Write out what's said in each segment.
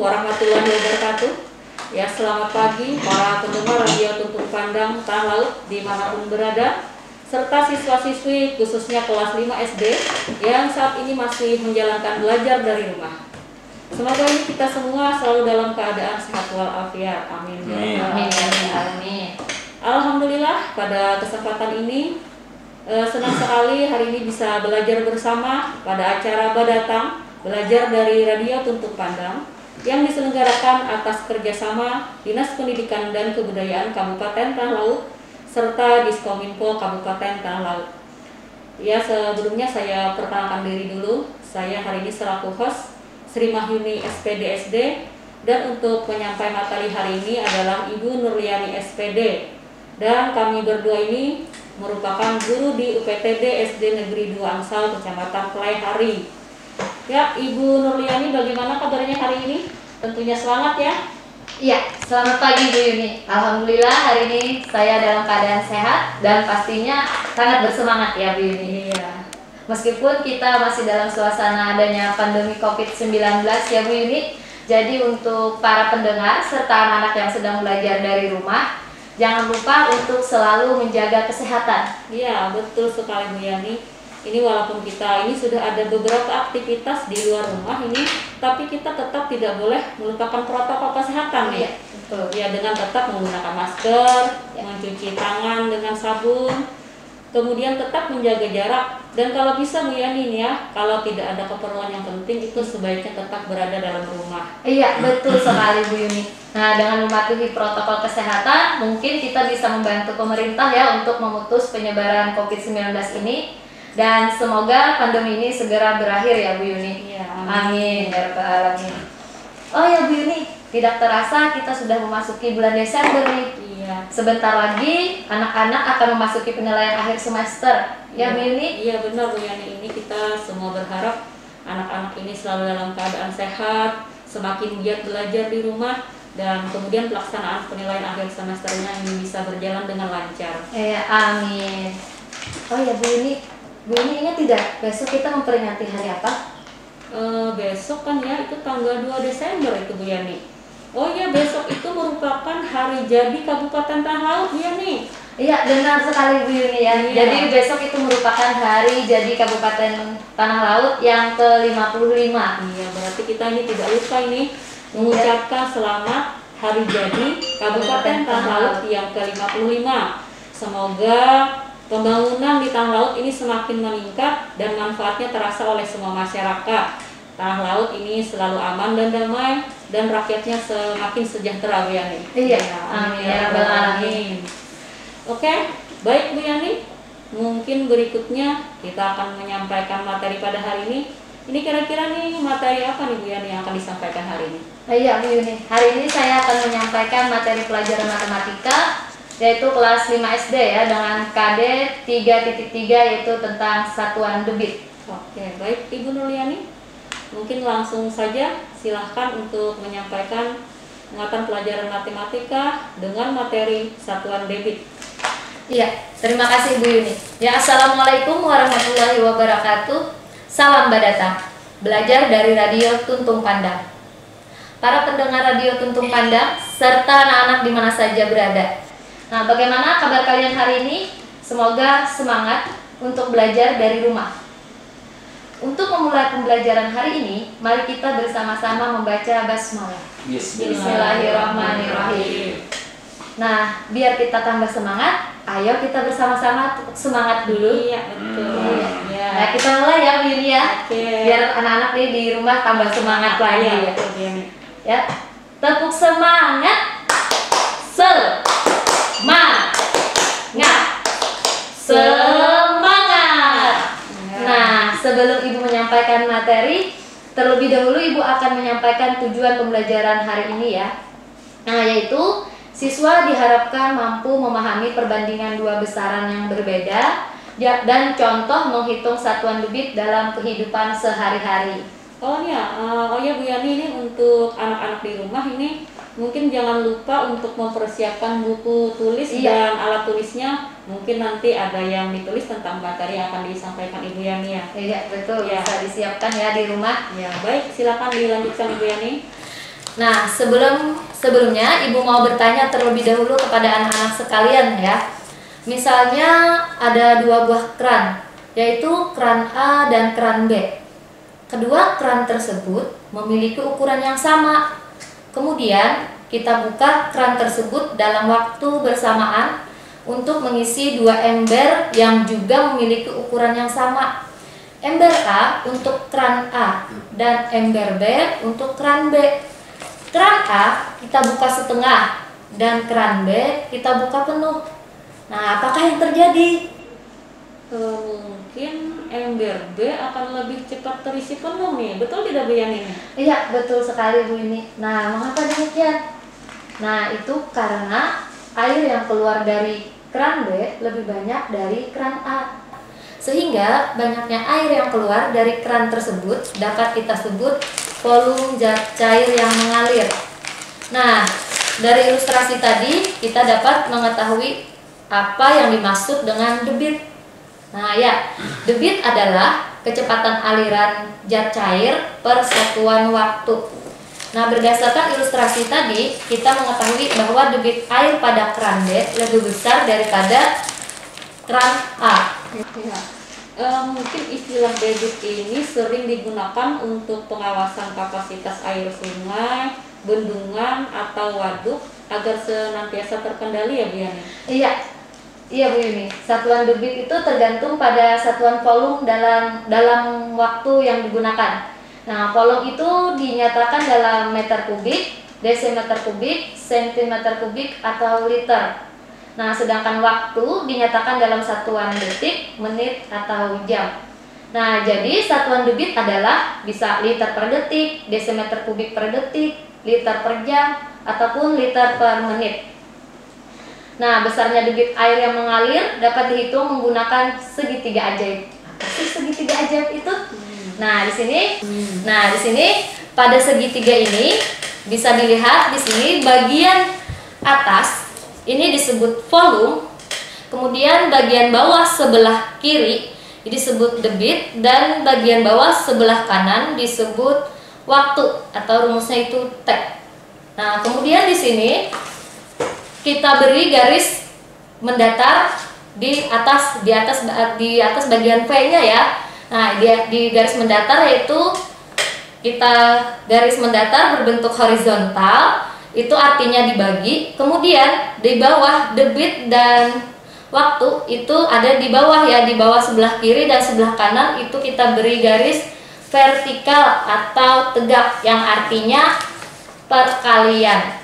warahmatullahi wabarakatuh. Ya, selamat pagi para pendengar Radio Tuntun Pandang Tanah Laut dimanapun berada, serta siswa-siswi khususnya kelas 5 SD yang saat ini masih menjalankan belajar dari rumah. Semoga ini kita semua selalu dalam keadaan sehat walafiat. Amin. Amin. Alhamdulillah, pada kesempatan ini senang sekali hari ini bisa belajar bersama pada acara Badatang Belajar dari Radio Tuntun Pandang yang diselenggarakan atas kerjasama Dinas Pendidikan dan Kebudayaan Kabupaten Tanah Laut serta Diskominfo Kabupaten Tanah Laut. Ya, sebelumnya saya perkenalkan diri dulu. Saya hari ini selaku host Sri Mahyuni SPD SD, dan untuk penyampai materi hari ini adalah Ibu Nurliani SPD, dan kami berdua ini merupakan guru di UPTD SD Negeri 2 Angsal Kecamatan Pelaihari. Ya, Ibu Nurliani, bagaimana kabarnya hari ini? Tentunya semangat ya. Iya, selamat pagi Bu Yuni. Alhamdulillah hari ini saya dalam keadaan sehat dan pastinya sangat bersemangat ya Bu Yuni. Iya. Meskipun kita masih dalam suasana adanya pandemi COVID-19 ya Bu Yuni. Jadi untuk para pendengar serta anak-anak yang sedang belajar dari rumah, jangan lupa untuk selalu menjaga kesehatan. Iya, betul sekali Bu Yani. Ini walaupun kita ini sudah ada beberapa aktivitas di luar rumah ini, tapi kita tetap tidak boleh melupakan protokol kesehatan nih. Iya, betul. Ya, dengan tetap menggunakan masker, mencuci tangan dengan sabun, kemudian tetap menjaga jarak. Dan kalau bisa Bu Yani ini ya, kalau tidak ada keperluan yang penting itu sebaiknya tetap berada dalam rumah. Iya, betul sekali Bu Yuni. Nah, dengan mematuhi protokol kesehatan, mungkin kita bisa membantu pemerintah ya untuk memutus penyebaran COVID-19 ini. Dan semoga pandemi ini segera berakhir ya Bu Yuni. Ya, amin ya rabbal alamin. Oh ya Bu Yuni, tidak terasa kita sudah memasuki bulan Desember nih. Iya. Sebentar lagi anak-anak akan memasuki penilaian akhir semester. Ya Bu Yuni? Iya benar Bu Yani, ini kita semua berharap anak-anak ini selalu dalam keadaan sehat, semakin giat belajar di rumah, dan kemudian pelaksanaan penilaian akhir semesternya ini bisa berjalan dengan lancar. Amin. Oh ya Bu Yuni ingat tidak besok kita memperingati hari apa? Besok kan ya, itu tanggal 2 Desember itu Bu Yani. Oh iya, besok itu merupakan hari jadi Kabupaten Tanah Laut Bu Yani. Iya, benar sekali Bu Yuni ya. Iya. Jadi besok itu merupakan hari jadi Kabupaten Tanah Laut yang ke-55. Iya, berarti kita ini tidak lupa ini mengucapkan selamat hari jadi Kabupaten Tanah Laut yang ke-55. Semoga pembangunan di Tanah Laut ini semakin meningkat dan manfaatnya terasa oleh semua masyarakat. Tanah Laut ini selalu aman dan damai dan rakyatnya semakin sejahtera Bu Yani. Iya, amin ya rabbal alamin. Oke, baik Bu Yani. Mungkin berikutnya kita akan menyampaikan materi pada hari ini. Ini kira-kira nih materi apa nih Bu Yani yang akan disampaikan hari ini? Iya Bu Yuni, hari ini saya akan menyampaikan materi pelajaran matematika yaitu kelas 5 SD ya, dengan KD 3.3 yaitu tentang satuan debit. Oke, baik Ibu Nurliani. Mungkin langsung saja silahkan untuk menyampaikan muatan pelajaran matematika dengan materi satuan debit. Iya, terima kasih Bu Yuni. Ya, Assalamualaikum warahmatullahi wabarakatuh. Salam Badatang, belajar dari Radio Tuntun Pandang. Para pendengar Radio Tuntun Pandang serta anak-anak di mana saja berada. Nah, bagaimana kabar kalian hari ini? Semoga semangat untuk belajar dari rumah. Untuk memulai pembelajaran hari ini, mari kita bersama-sama membaca basmalah. Bismillahirrahmanirrahim. Nah, biar kita tambah semangat, ayo kita bersama-sama semangat dulu. Iya, betul. Ya. Nah, kita mulai ya Bu Yuni ya. Oke. Biar anak-anak nih di rumah tambah semangat lagi ya. betul, Bu Yani. Ya. Tepuk semangat. Semangat. Nah, sebelum Ibu menyampaikan materi, terlebih dahulu Ibu akan menyampaikan tujuan pembelajaran hari ini ya. Nah, yaitu siswa diharapkan mampu memahami perbandingan dua besaran yang berbeda dan contoh menghitung satuan debit dalam kehidupan sehari-hari. Oh ya Bu Yani, ini untuk anak-anak di rumah ini mungkin jangan lupa untuk mempersiapkan buku tulis dan alat tulisnya. Mungkin nanti ada yang ditulis tentang materi yang akan disampaikan Ibu Yani ya. Iya betul, ya. Bisa disiapkan ya di rumah. Ya baik, silakan dilanjutkan Ibu Yani. Nah, sebelumnya Ibu mau bertanya terlebih dahulu kepada anak-anak sekalian ya. Misalnya ada dua buah kran, yaitu kran A dan kran B. Kedua kran tersebut memiliki ukuran yang sama. Kemudian kita buka kran tersebut dalam waktu bersamaan untuk mengisi dua ember yang juga memiliki ukuran yang sama. Ember A untuk kran A dan ember B untuk kran B. Kran A kita buka setengah dan kran B kita buka penuh. Nah, apakah yang terjadi? Mungkin ember B akan lebih cepat terisi penuh nih, betul tidak Bu Yani? Iya, betul sekali Bu Yuni. Nah, mengapa demikian? Nah, itu karena air yang keluar dari kran B lebih banyak dari kran A. Sehingga banyaknya air yang keluar dari kran tersebut dapat kita sebut volume zat cair yang mengalir. Nah, dari ilustrasi tadi kita dapat mengetahui apa yang dimaksud dengan debit. Nah ya, debit adalah kecepatan aliran zat cair per satuan waktu. Nah, berdasarkan ilustrasi tadi, kita mengetahui bahwa debit air pada kran B lebih besar daripada kran A. Ya. Mungkin istilah debit ini sering digunakan untuk pengawasan kapasitas air sungai, bendungan, atau waduk agar senantiasa terkendali ya Bu Yani? Iya Bu Yuni, satuan debit itu tergantung pada satuan volume dalam waktu yang digunakan. Nah, volume itu dinyatakan dalam meter kubik, desimeter kubik, sentimeter kubik, atau liter. Nah, sedangkan waktu dinyatakan dalam satuan detik, menit, atau jam. Nah, jadi satuan debit adalah bisa liter per detik, desimeter kubik per detik, liter per jam, ataupun liter per menit. Nah, besarnya debit air yang mengalir dapat dihitung menggunakan segitiga ajaib. Apa sih segitiga ajaib itu? Nah, di sini pada segitiga ini bisa dilihat di sini bagian atas ini disebut volume, kemudian bagian bawah sebelah kiri ini disebut debit, dan bagian bawah sebelah kanan disebut waktu atau rumusnya itu T. Nah, kemudian di sini kita beri garis mendatar di atas bagian V-nya ya. Nah, di garis mendatar yaitu kita garis mendatar berbentuk horizontal, itu artinya dibagi. Kemudian di bawah debit dan waktu itu ada di bawah ya, di bawah sebelah kiri dan sebelah kanan itu kita beri garis vertikal atau tegak yang artinya perkalian.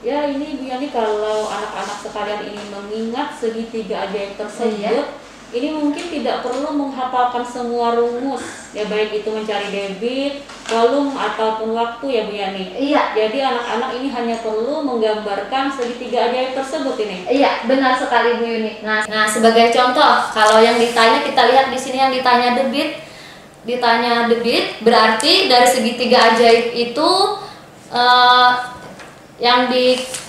Ya, ini Bu Yani, kalau anak-anak sekalian ini mengingat segitiga ajaib tersebut, ini mungkin tidak perlu menghafalkan semua rumus ya, baik itu mencari debit, volume, ataupun waktu ya Bu Yani. Iya. Jadi anak-anak ini hanya perlu menggambarkan segitiga ajaib tersebut ini. Iya, benar sekali Bu Yuni. Nah, sebagai contoh, kalau yang ditanya, kita lihat di sini yang ditanya debit berarti dari segitiga ajaib itu yang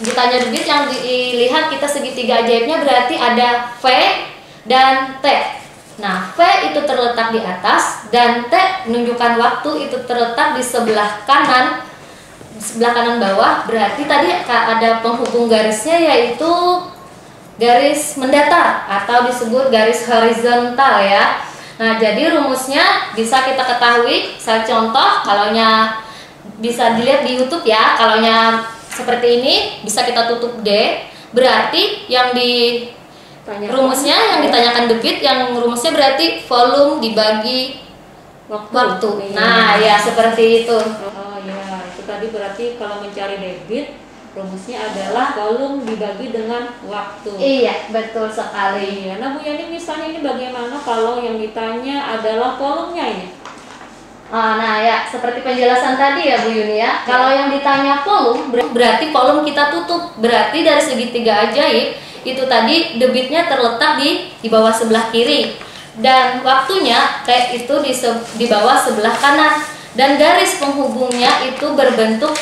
ditanya debit, yang dilihat kita segitiga ajaibnya berarti ada V dan T. Nah, V itu terletak di atas dan T menunjukkan waktu itu terletak di sebelah kanan bawah. Berarti tadi ada penghubung garisnya yaitu garis mendatar atau disebut garis horizontal ya. Nah, jadi rumusnya bisa kita ketahui. Saya contoh, kalaunya bisa dilihat di YouTube ya. Kalaunya seperti ini bisa kita tutup D, berarti yang rumusnya yang ditanyakan debit, yang rumusnya berarti volume dibagi waktu. Nah, ya seperti itu. Oh ya, itu tadi berarti kalau mencari debit rumusnya adalah volume dibagi dengan waktu. Iya, betul sekali. Iya. Nah Bu Yani, misalnya ini bagaimana kalau yang ditanya adalah volumenya ini? Nah ya, seperti penjelasan tadi ya Bu Yuni ya. Kalau yang ditanya volume, berarti volume kita tutup. Berarti dari segitiga ajaib itu tadi debitnya terletak di bawah sebelah kiri, dan waktunya T itu di bawah sebelah kanan, dan garis penghubungnya itu berbentuk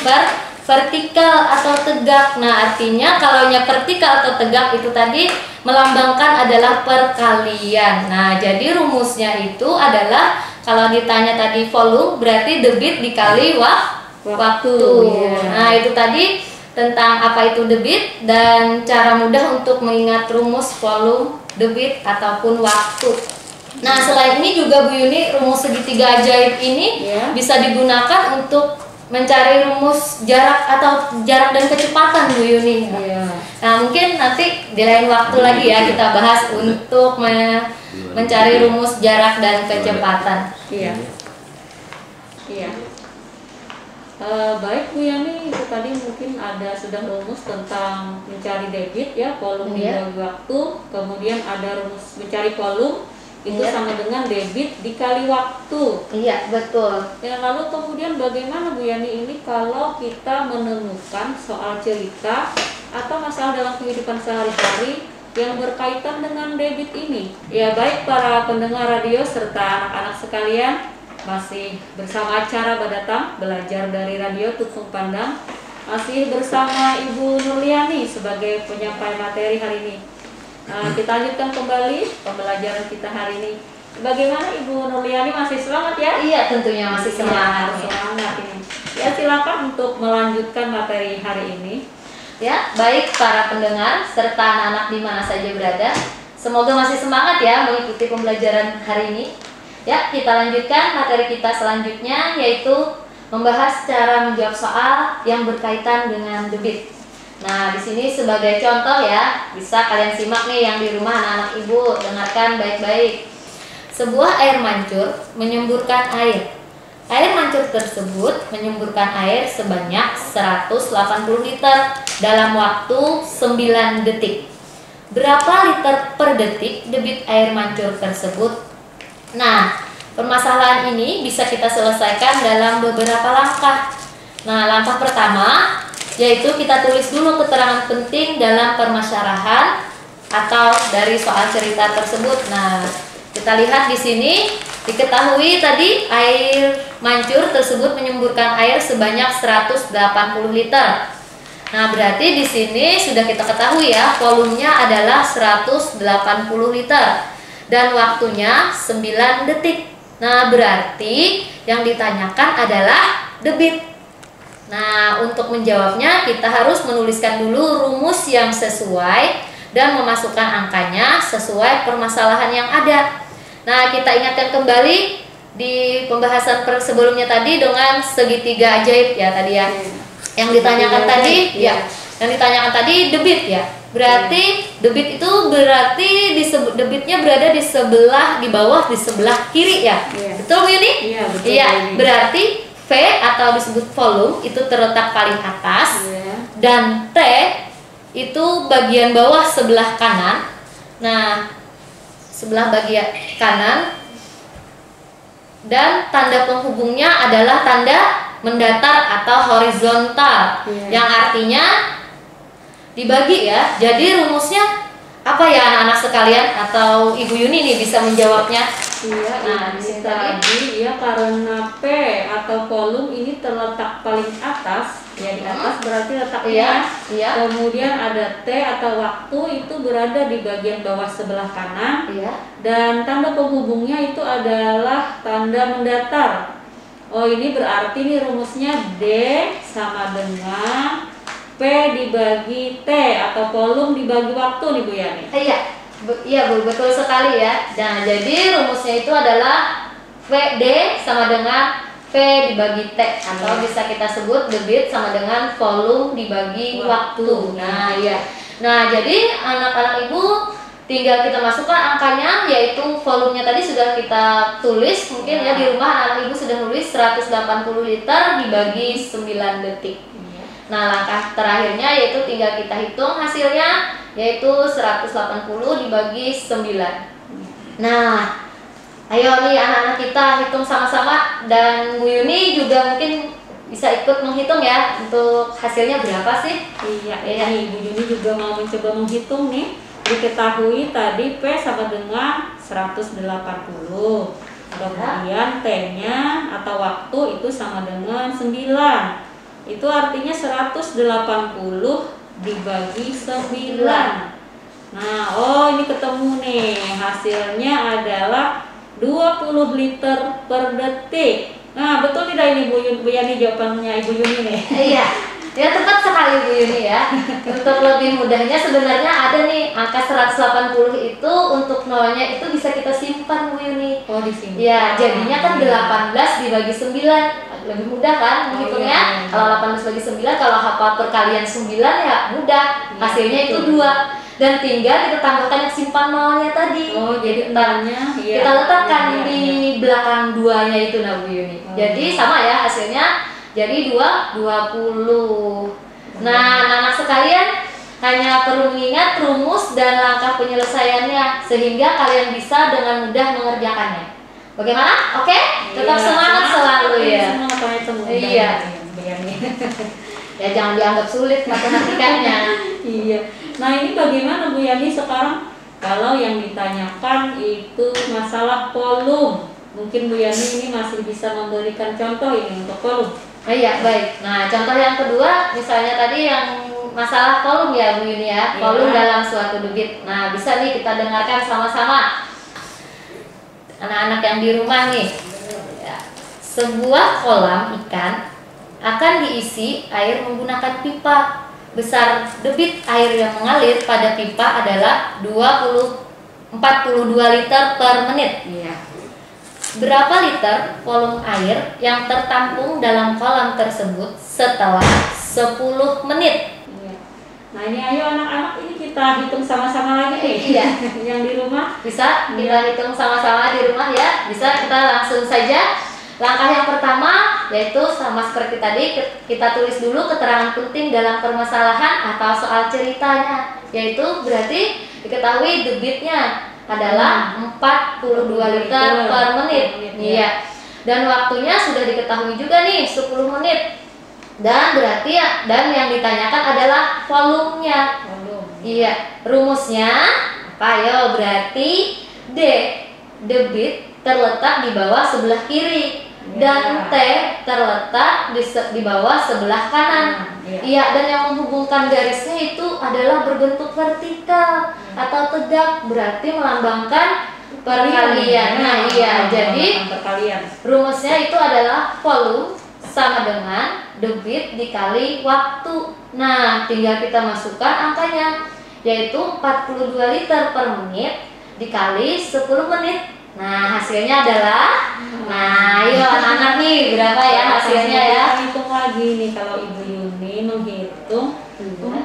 vertikal atau tegak. Nah, artinya kalau vertikal atau tegak itu tadi melambangkan adalah perkalian. Nah, jadi rumusnya itu adalah kalau ditanya tadi volume berarti debit dikali waktu. Iya. Nah, itu tadi tentang apa itu debit dan cara mudah untuk mengingat rumus volume, debit ataupun waktu. Nah, selain ini juga Bu Yuni, rumus segitiga ajaib ini Iya. bisa digunakan untuk mencari rumus jarak atau jarak dan kecepatan Bu Yuni. Iya. Nah, mungkin nanti di lain waktu lagi ya kita bahas untuk mencari rumus jarak dan kecepatan. Iya. Iya. Baik Bu Yani, itu tadi mungkin ada sudah rumus tentang mencari debit ya, volume Iya. dibagi waktu, kemudian ada rumus mencari volume itu Iya. sama dengan debit dikali waktu. Iya, betul. Ya, lalu kemudian bagaimana Bu Yani ini kalau kita menemukan soal cerita atau masalah dalam kehidupan sehari-hari yang berkaitan dengan debit ini? Ya, baik para pendengar radio serta anak-anak sekalian, masih bersama acara Badatang Belajar dari Radio Tutung Pandang, masih bersama Ibu Nurliani sebagai penyampai materi hari ini. Kita lanjutkan kembali pembelajaran kita hari ini. Bagaimana Ibu Nurliani, masih semangat ya? Iya, tentunya masih semangat. Semangat ini. Ya, silakan untuk melanjutkan materi hari ini. Ya, baik para pendengar serta anak-anak di mana saja berada, semoga masih semangat ya mengikuti pembelajaran hari ini. Ya, kita lanjutkan materi kita selanjutnya, yaitu membahas cara menjawab soal yang berkaitan dengan debit. Nah, di sini sebagai contoh ya, bisa kalian simak nih yang di rumah anak-anak ibu, dengarkan baik-baik. Sebuah air mancur menyemburkan air. Air mancur tersebut menyemburkan air sebanyak 180 liter dalam waktu 9 detik. Berapa liter per detik debit air mancur tersebut? Nah, permasalahan ini bisa kita selesaikan dalam beberapa langkah. Nah, langkah pertama yaitu kita tulis dulu keterangan penting dalam permasalahan atau dari soal cerita tersebut. Nah, kita lihat di sini diketahui tadi air mancur tersebut menyemburkan air sebanyak 180 liter. Nah, berarti di sini sudah kita ketahui ya, volumenya adalah 180 liter. Dan waktunya 9 detik. Nah, berarti yang ditanyakan adalah debit. Nah, untuk menjawabnya kita harus menuliskan dulu rumus yang sesuai dan memasukkan angkanya sesuai permasalahan yang ada. Nah, kita ingatkan kembali di pembahasan sebelumnya tadi dengan segitiga ajaib ya tadi ya. Yang ditanyakan tadi ya, yang ditanyakan tadi debit ya. Berarti debit itu berarti debitnya berada di sebelah di bawah di sebelah kiri ya. Betul Bu Yuni? Iya, betul. Iya, berarti V atau disebut volume itu terletak paling atas dan T itu bagian bawah sebelah kanan. Nah, sebelah bagian kanan dan tanda penghubungnya adalah tanda mendatar atau horizontal yang artinya dibagi ya. Jadi rumusnya apa ya anak-anak sekalian atau Ibu Yuni nih bisa menjawabnya? Iya, Nah, ini di sini tadi ya, karena P atau volume ini terletak paling atas, ya di atas berarti letaknya. Iya. Kemudian ada T atau waktu itu berada di bagian bawah sebelah kanan. Iya. Dan tanda penghubungnya itu adalah tanda mendatar. Oh, ini berarti nih rumusnya D sama dengan P dibagi T atau volume dibagi waktu nih Bu Yani. Iya Bu, betul sekali ya. Nah, jadi rumusnya itu adalah VD sama dengan V dibagi T atau bisa kita sebut debit sama dengan volume dibagi waktu. Nah, iya. Nah, jadi anak-anak Ibu tinggal kita masukkan angkanya, yaitu volumenya tadi sudah kita tulis. Mungkin ya di rumah anak-anak Ibu sudah nulis 180 liter dibagi 9 detik. Nah, langkah terakhirnya yaitu tinggal kita hitung hasilnya, yaitu 180 dibagi 9. Nah, ayo nih anak-anak kita hitung sama-sama, dan Bu Yuni juga mungkin bisa ikut menghitung ya untuk hasilnya berapa sih? Iya, ini Bu Yuni juga mau mencoba menghitung nih. Diketahui tadi P sama dengan 180. Kemudian T-nya atau waktu itu sama dengan 9. Itu artinya 180 dibagi 9. Nah, oh ini ketemu nih. Hasilnya adalah 20 liter per detik. Nah, betul tidak ini Bu Yani jawabannya Ibu Yuni nih? Iya, ya tepat sekali Bu Yuni ya. Untuk lebih mudahnya sebenarnya ada nih angka 180 itu untuk nolnya itu bisa kita simpan Bu Yuni. Oh, di sini. Ya, jadinya kan 18 dibagi 9. Lebih mudah kan menghitungnya? Oh, iya. Kalau 18 bagi 9, kalau hafal perkalian 9 ya mudah. Iya, Hasilnya itu betul. 2. Dan tinggal kita tambahkan yang simpan nolnya tadi. Oh, jadi nolnya iya. Kita letakkan Iya, di iya. belakang 2-nya itu nah Bu Yuni. Oh. Jadi sama ya hasilnya. Jadi 20. Nah, anak-anak sekalian hanya perlu mengingat rumus dan langkah penyelesaiannya sehingga kalian bisa dengan mudah mengerjakannya. Bagaimana? Oke? Tetap Iya, semangat selalu ya. Semangat sampai semua. Iya. Bu Yani. Ya jangan dianggap sulit matematikanya. Iya. Nah, ini bagaimana Bu Yani sekarang kalau yang ditanyakan itu masalah kolom? Mungkin Bu Yani ini masih bisa memberikan contoh ini untuk kolom. Oh iya, baik. Nah, contoh yang kedua misalnya tadi yang masalah kolom ya Bu Yuni ya. Kolom Iya. dalam suatu debit. Nah, bisa nih kita dengarkan sama-sama. Anak-anak yang di rumah nih. Ya. Sebuah kolam ikan akan diisi air menggunakan pipa. Besar debit air yang mengalir pada pipa adalah 42 liter per menit. Iya. Berapa liter volume air yang tertampung dalam kolam tersebut setelah 10 menit? Iya. Nah, ini ayo anak-anak ini kita hitung sama-sama lagi nih. Iya. Yang di rumah. Bisa kita hitung sama-sama di rumah ya. Bisa kita langsung saja. Langkah yang pertama yaitu sama seperti tadi, kita tulis dulu keterangan penting dalam permasalahan atau soal ceritanya, yaitu berarti diketahui debitnya adalah 42 liter per menit. Iya. Dan waktunya sudah diketahui juga nih 10 menit. Dan berarti ya, dan yang ditanyakan adalah volumenya. Iya, rumusnya apa yo? Berarti D, debit terletak di bawah sebelah kiri dan T terletak di bawah sebelah kanan. Iya, dan yang menghubungkan garisnya itu adalah berbentuk vertikal atau tegak, berarti melambangkan perkalian. Nah, iya, jadi rumusnya itu adalah volume sama dengan debit dikali waktu. Nah, tinggal kita masukkan angkanya, yaitu 42 liter per menit dikali 10 menit. Nah, hasilnya adalah, nah ayo anak-anak nih, berapa ya hasilnya ya? Kita hitung lagi nih, kalau Ibu Yuni menghitung 42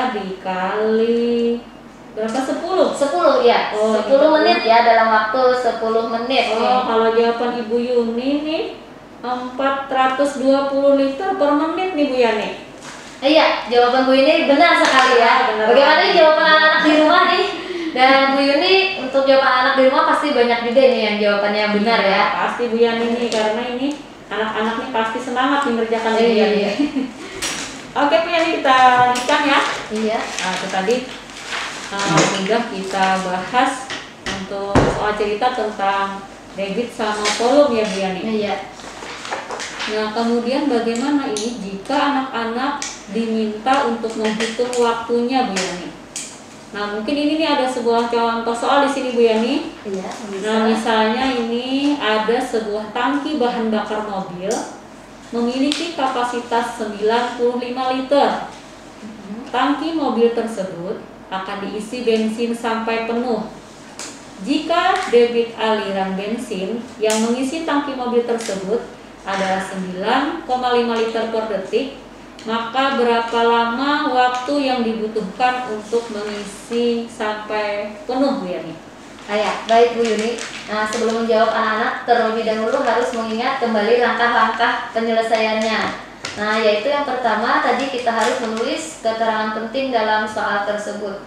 dikali berapa? 10? 10 ya, Oh, 10 menit ya, dalam waktu 10 menit nih. Oh, kalau jawaban Ibu Yuni nih 420 liter per menit nih Bu Yani. Iya, jawaban Bu Yuni benar sekali ya. Benar. Bagaimana nih jawaban anak-anak di rumah nih? Dan Bu Yuni, untuk jawaban anak di rumah pasti banyak juga nih yang jawabannya benar ya. Pasti Bu Yani nih, karena ini anak-anak nih pasti semangat mengerjakan Bu Yani. Iya. Oke Bu Yani, kita lanjutkan ya. Iya. Nah, itu tadi sudah kita bahas untuk soal cerita tentang debit sama volume ya Bu Yani. Iya. Nah, kemudian bagaimana ini jika anak-anak diminta untuk menghitung waktunya Bu Yani? Nah, mungkin ini nih ada sebuah contoh soal di sini Bu Yani. Iya. Nah, misalnya ini ada sebuah tangki bahan bakar mobil memiliki kapasitas 95 liter. Tangki mobil tersebut akan diisi bensin sampai penuh. Jika debit aliran bensin yang mengisi tangki mobil tersebut adalah 9,5 liter per detik, maka berapa lama waktu yang dibutuhkan untuk mengisi sampai penuh Bu Yani? Ya, baik Bu Yuni. Nah, sebelum menjawab anak-anak, terlebih dahulu harus mengingat kembali langkah-langkah penyelesaiannya. Nah, yaitu yang pertama tadi kita harus menulis keterangan penting dalam soal tersebut.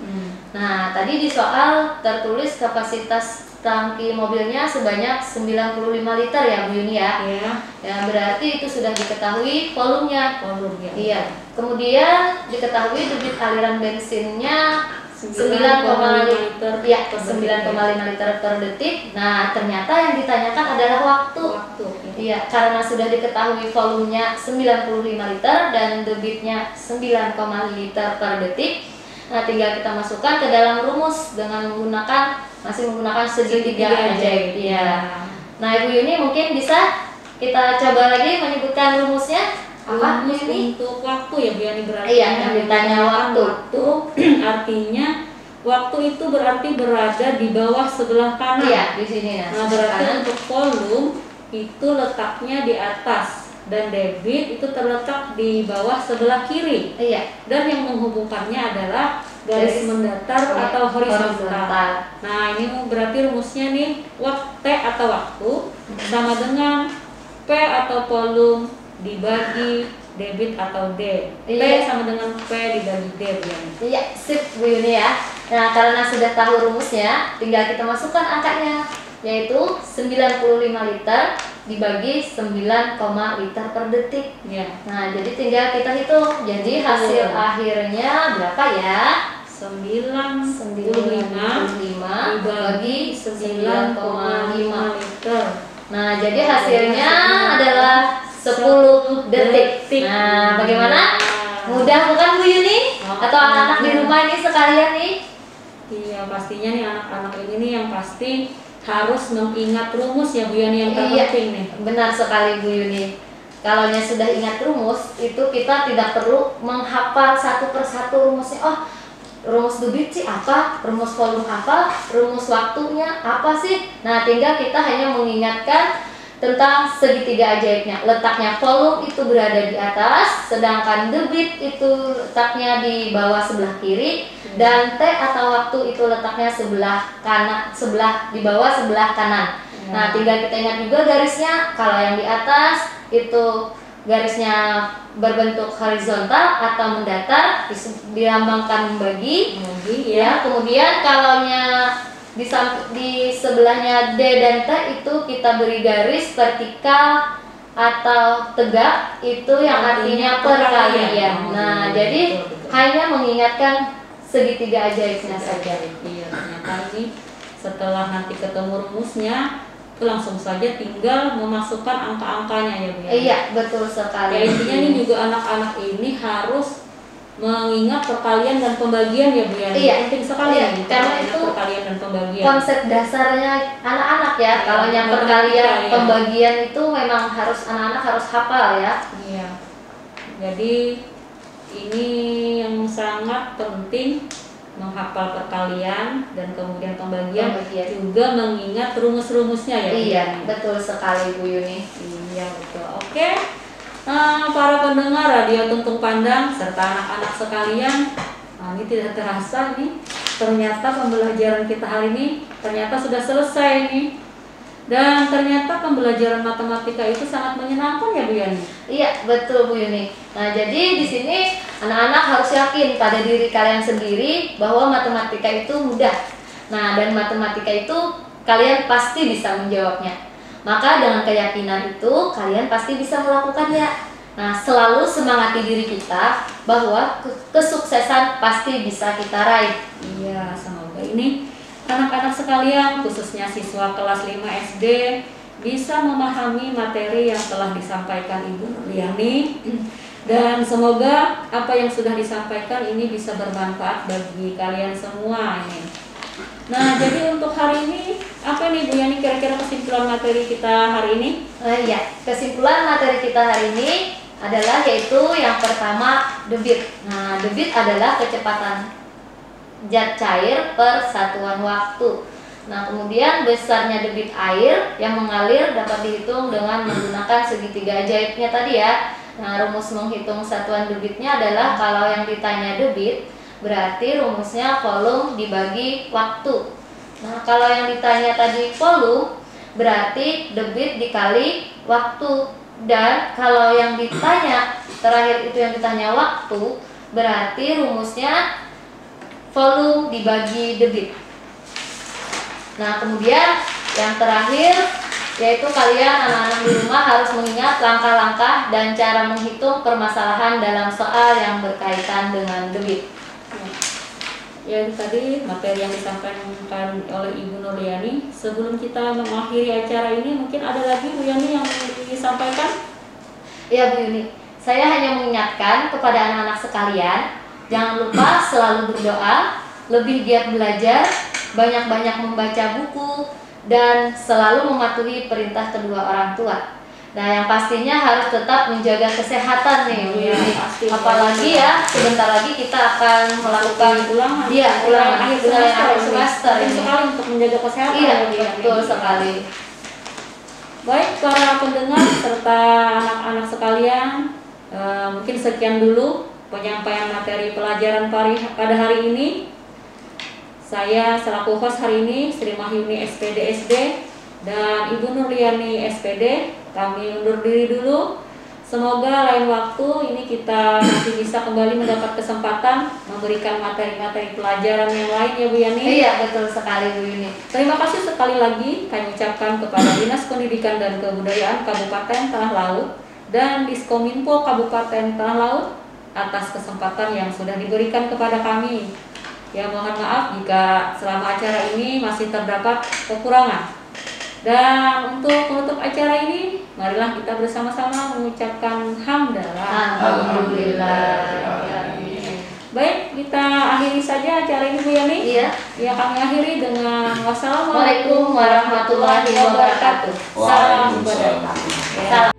Nah, tadi di soal tertulis kapasitas tangki mobilnya sebanyak 95 liter ya Bu Yuni ya. Iya. Ya, berarti itu sudah diketahui volumenya. Volume ya. Iya. Kemudian diketahui debit aliran bensinnya 9,5 liter. Ya, 9,5 liter per detik. Nah, ternyata yang ditanyakan adalah waktu. Iya, karena sudah diketahui volumenya 95 liter dan debitnya 9,5 liter per detik. Nah, tinggal kita masukkan ke dalam rumus dengan menggunakan segitiga ajaib. Iya. Nah, Ibu Yuni mungkin bisa kita coba lagi menyebutkan rumusnya. Apa Rumus ini? untuk waktu ya Bu Yani, berarti Iya, yang ditanya waktu. artinya waktu itu berarti berada di bawah sebelah kanan. Iya, di sini ya. Nah, berarti Kanan. untuk volume itu letaknya di atas dan debit itu terletak di bawah sebelah kiri. Iya. Dan yang menghubungkannya adalah garis mendatar iya, atau horizontal. horizontal. Nah, ini berarti rumusnya nih, T atau waktu sama dengan P atau volume dibagi debit atau D. P Iya. sama dengan P dibagi D, Bu Yani. Iya, sip Bu Yuni ya. Nah, karena sudah tahu rumusnya, tinggal kita masukkan angkanya, yaitu 95 liter dibagi 9, liter per detik. Ya. Nah, jadi tinggal kita hitung. Jadi hasil akhirnya berapa ya? 95 dibagi 9,5 liter. Nah, jadi hasilnya adalah 10 detik. Nah, bagaimana? Mudah bukan Bu Yuni? Atau anak-anak di rumah ini sekalian nih? Iya, pastinya nih anak-anak ini nih yang pasti harus mengingat rumus ya Bu Yani, yang terpenting nih. Benar sekali Bu Yuni. Kalau sudah ingat rumus, itu kita tidak perlu menghafal satu persatu rumusnya. Oh, rumus debit sih apa, rumus volume apa, rumus waktunya apa sih. Nah, tinggal kita hanya mengingatkan tentang segitiga ajaibnya. Letaknya volume itu berada di atas, sedangkan debit itu letaknya di bawah sebelah kiri, dan T atau waktu itu letaknya sebelah kanan, di bawah sebelah kanan. Nah, tinggal kita ingat juga garisnya. Kalau yang di atas itu garisnya berbentuk horizontal atau mendatar, dilambangkan membagi. Ya. Kemudian kalau di sebelahnya D dan T itu kita beri garis vertikal atau tegak, itu yang artinya perkalian. Nah, jadi hanya mengingatkan segitiga ajaibnya saja. Iya, ternyata ini setelah nanti ketemu rumusnya, itu langsung saja tinggal memasukkan angka-angkanya ya Bu ya. Iya, betul sekali. Ya, intinya ini juga anak-anak ini harus mengingat perkalian dan pembagian ya Bu ya. Iya, penting sekali iya, nih, karena ingat itu perkalian dan pembagian. Konsep dasarnya anak-anak ya. Kalau yang perkalian, pembagian itu memang harus anak-anak harus hafal ya. Iya. Jadi ini yang sangat penting, menghafal perkalian dan kemudian pembagian, juga mengingat rumus-rumusnya ya Bu. Iya, betul sekali Bu Yuni. Iya, betul. Oke. Para pendengar Radio Tuntung Pandang serta anak-anak sekalian, ini tidak terasa nih, ternyata pembelajaran kita hari ini ternyata sudah selesai nih. Dan ternyata pembelajaran matematika itu sangat menyenangkan ya Bu Yani. Iya, betul Bu Yuni. Nah, jadi di sini anak-anak harus yakin pada diri kalian sendiri bahwa matematika itu mudah. Nah, dan matematika itu kalian pasti bisa menjawabnya. Maka dengan keyakinan itu kalian pasti bisa melakukannya. Nah, selalu semangati diri kita bahwa kesuksesan pasti bisa kita raih. Iya, semoga ini anak-anak sekalian, khususnya siswa kelas 5 SD, bisa memahami materi yang telah disampaikan Ibu Nurliani. Dan semoga apa yang sudah disampaikan ini bisa bermanfaat bagi kalian semua ini. Nah, jadi untuk hari ini apa nih Bu Yani kira-kira kesimpulan materi kita hari ini? Ya, kesimpulan materi kita hari ini adalah yaitu yang pertama debit. Nah, debit adalah kecepatan zat cair per satuan waktu. Nah, kemudian besarnya debit air yang mengalir dapat dihitung dengan menggunakan segitiga ajaibnya tadi ya. Nah, rumus menghitung satuan debitnya adalah kalau yang ditanya debit, berarti rumusnya volume dibagi waktu. Nah, kalau yang ditanya tadi volume, berarti debit dikali waktu. Dan kalau yang ditanya terakhir itu yang ditanya waktu, berarti rumusnya volume dibagi debit. Nah, kemudian yang terakhir yaitu kalian anak-anak di rumah harus mengingat langkah-langkah dan cara menghitung permasalahan dalam soal yang berkaitan dengan debit. Ya, itu tadi materi yang disampaikan oleh Ibu Nurliani. Sebelum kita mengakhiri acara ini, mungkin ada lagi Bu Yani yang disampaikan? Ya Bu Yuni, saya hanya mengingatkan kepada anak-anak sekalian, jangan lupa selalu berdoa, lebih giat belajar, banyak-banyak membaca buku, dan selalu mematuhi perintah kedua orang tua. Nah, yang pastinya harus tetap menjaga kesehatan nih, Bu Yuni. Apalagi ya, sebentar lagi kita akan melakukan ulangan akhir semester ini. Sekali untuk menjaga kesehatan. Iya, betul sekali. Baik para pendengar serta anak-anak sekalian, mungkin sekian dulu penyampaian materi pelajaran pada hari ini. Saya selaku host hari ini, Sri Mahyuni SPD SD dan Ibu Nurliani SPD, kami undur diri dulu. Semoga lain waktu ini kita masih bisa kembali mendapat kesempatan memberikan materi-materi pelajaran yang lain ya Bu Yani. Iya, betul sekali Bu Yuni. Terima kasih sekali lagi kami ucapkan kepada Dinas Pendidikan dan Kebudayaan Kabupaten Tanah Laut dan Diskominfo Kabupaten Tanah Laut atas kesempatan yang sudah diberikan kepada kami. Ya, mohon maaf jika selama acara ini masih terdapat kekurangan. Dan untuk penutup acara ini, marilah kita bersama-sama mengucapkan hamdalah. Alhamdulillah. Baik, kita akhiri saja acara ini Bu Yani. Iya. Ya, kami akhiri dengan wassalamualaikum Waalaikumsalam warahmatullahi wabarakatuh. Salam berkah. Salam.